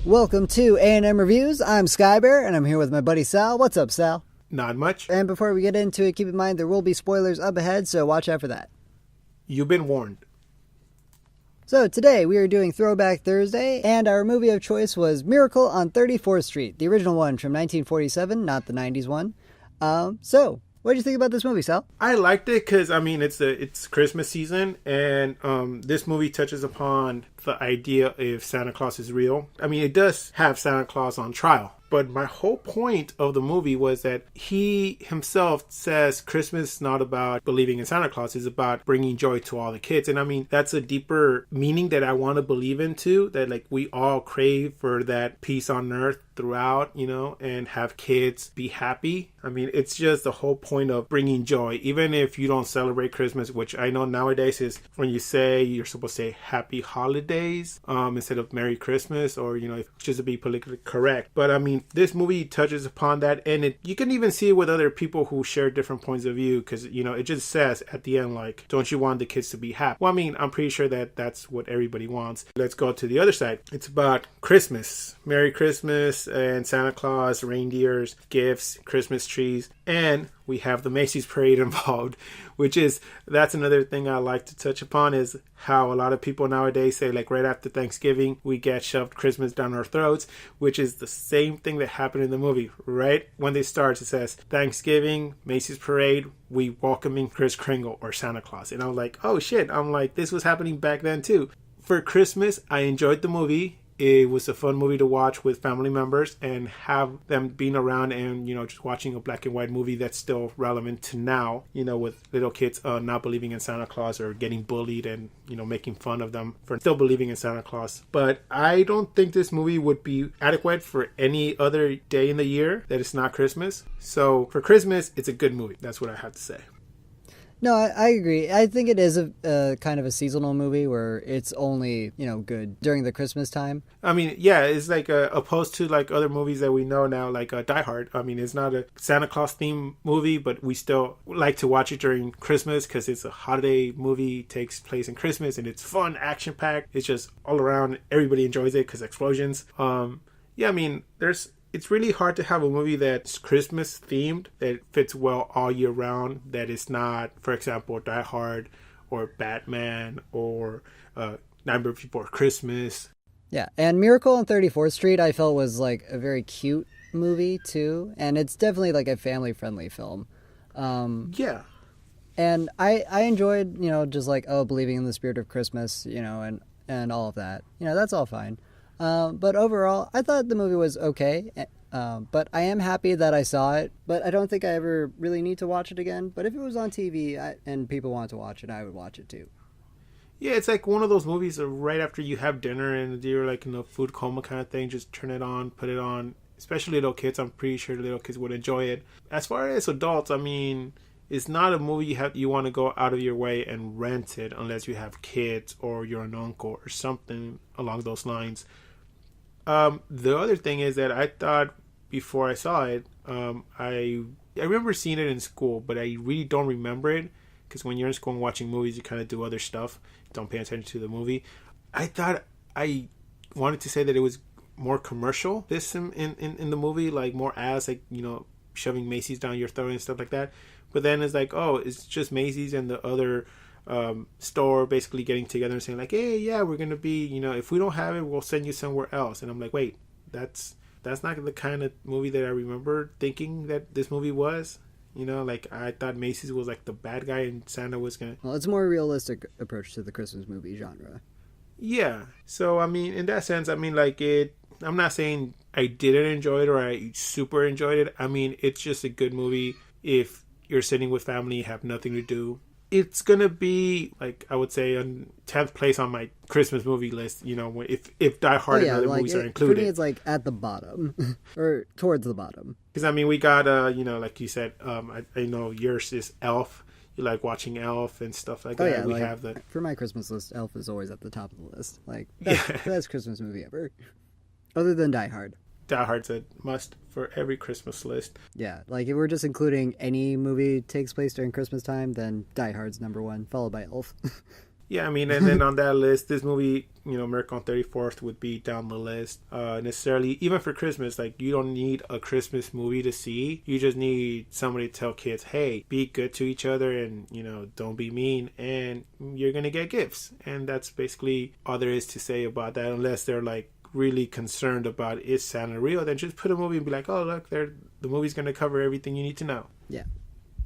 Welcome to A&M Reviews. I'm Skybear, and I'm here with my buddy Sal. What's up, Sal? Not much. And before we get into it, keep in mind there will be spoilers up ahead, so watch out for that. You've been warned. So today we are doing Throwback Thursday, and our movie of choice was Miracle on 34th Street, the original one from 1947, not the 90s one. So, what did you think about this movie, Sal? I liked it because, it's Christmas season, and this movie touches upon the idea if Santa Claus is real. I mean, it does have Santa Claus on trial. But my whole point of the movie was that he himself says Christmas is not about believing in Santa Claus. It's about bringing joy to all the kids. And I mean, that's a deeper meaning that I want to believe into, that like we all crave for that peace on earth throughout, and have kids be happy. I mean, it's just the whole point of bringing joy. Even if you don't celebrate Christmas, which I know nowadays is when you say, you're supposed to say happy holidays instead of Merry Christmas, or, just to be politically correct. But I mean, this movie touches upon that, and you can even see it with other people who share different points of view, because, it just says at the end, like, don't you want the kids to be happy? Well, I mean, I'm pretty sure that that's what everybody wants. Let's go to the other side. It's about Christmas. Merry Christmas and Santa Claus, reindeers, gifts, Christmas trees, and we have the Macy's parade involved, that's another thing I like to touch upon, is how a lot of people nowadays say, like, right after Thanksgiving, we get shoved Christmas down our throats, which is the same thing that happened in the movie. Right when they start, it says, Thanksgiving, Macy's parade, we welcoming Kris Kringle or Santa Claus. And I'm like, oh shit, this was happening back then too. For Christmas, I enjoyed the movie. It was a fun movie to watch with family members and have them being around and, just watching a black and white movie that's still relevant to now, with little kids not believing in Santa Claus or getting bullied and, making fun of them for still believing in Santa Claus. But I don't think this movie would be adequate for any other day in the year that it's not Christmas. So for Christmas, it's a good movie. That's what I have to say. No, I agree. I think it is a kind of a seasonal movie where it's only, good during the Christmas time. I mean, yeah, it's like opposed to like other movies that we know now, like Die Hard. I mean, it's not a Santa Claus themed movie, but we still like to watch it during Christmas because it's a holiday movie, takes place in Christmas, and it's fun, action packed. It's just all around. Everybody enjoys it because explosions. Yeah, I mean, it's really hard to have a movie that's Christmas themed that fits well all year round, that is not, for example, Die Hard or Batman or Nightmare Before Christmas. Yeah, and Miracle on 34th Street I felt was like a very cute movie too, and it's definitely like a family-friendly film. Yeah. And I enjoyed, just like, believing in the spirit of Christmas, and all of that. That's all fine. But overall, I thought the movie was okay. But I am happy that I saw it. But I don't think I ever really need to watch it again. But if it was on TV and people wanted to watch it, I would watch it too. Yeah, it's like one of those movies right after you have dinner and you're like in a food coma kind of thing. Just turn it on, put it on. Especially little kids. I'm pretty sure little kids would enjoy it. As far as adults, I mean, it's not a movie you want to go out of your way and rent it unless you have kids or you're an uncle or something along those lines. The other thing is that I thought before I saw it, I remember seeing it in school, but I really don't remember it because when you're in school and watching movies, you kind of do other stuff. Don't pay attention to the movie. I thought I wanted to say that it was more commercial, this in the movie, like more ads, like, shoving Macy's down your throat and stuff like that. But then it's like, oh, it's just Macy's and the other store basically getting together and saying like, hey, yeah, we're gonna be, if we don't have it, we'll send you somewhere else. And I'm like, wait, that's not the kind of movie that I remember thinking that this movie was. Like I thought Macy's was like the bad guy and Santa was gonna. Well, it's a more realistic approach to the Christmas movie genre. Yeah. So I mean, in that sense, I mean, like I'm not saying I didn't enjoy it or I super enjoyed it. I mean, it's just a good movie if you're sitting with family, have nothing to do. It's gonna be like, I would say, on 10th place on my Christmas movie list. If Die Hard and other movies are included. For me, it's like at the bottom or towards the bottom. Because I mean, we got like you said, I know yours is Elf. You like watching Elf and stuff like that. Yeah, we have for my Christmas list, Elf is always at the top of the list. Like best Christmas movie ever, other than Die Hard. Die Hard's a must for every Christmas list. Yeah, like if we're just including any movie takes place during Christmas time, then Die Hard's number one, followed by Elf. Yeah, I mean, and then on that list, this movie, Miracle on 34th would be down the list. Necessarily, even for Christmas, like, you don't need a Christmas movie to see. You just need somebody to tell kids, hey, be good to each other and, don't be mean, and you're going to get gifts. And that's basically all there is to say about that, unless they're, like, really concerned about is Santa real, then just put a movie and be like, oh, look, the movie's going to cover everything you need to know. Yeah.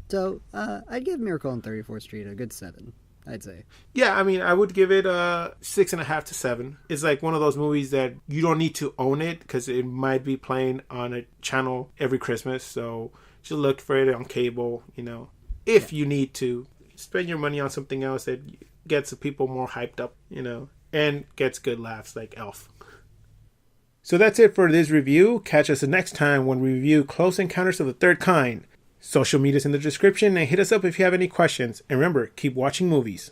So, I'd give Miracle on 34th Street a good 7. I'd say. Yeah, I mean, I would give it a 6.5 to 7. It's like one of those movies that you don't need to own it because it might be playing on a channel every Christmas. So just look for it on cable, if you need to. Spend your money on something else that gets the people more hyped up, and gets good laughs like Elf. So that's it for this review. Catch us the next time when we review Close Encounters of the Third Kind. Social media's in the description, and hit us up if you have any questions. And remember, keep watching movies.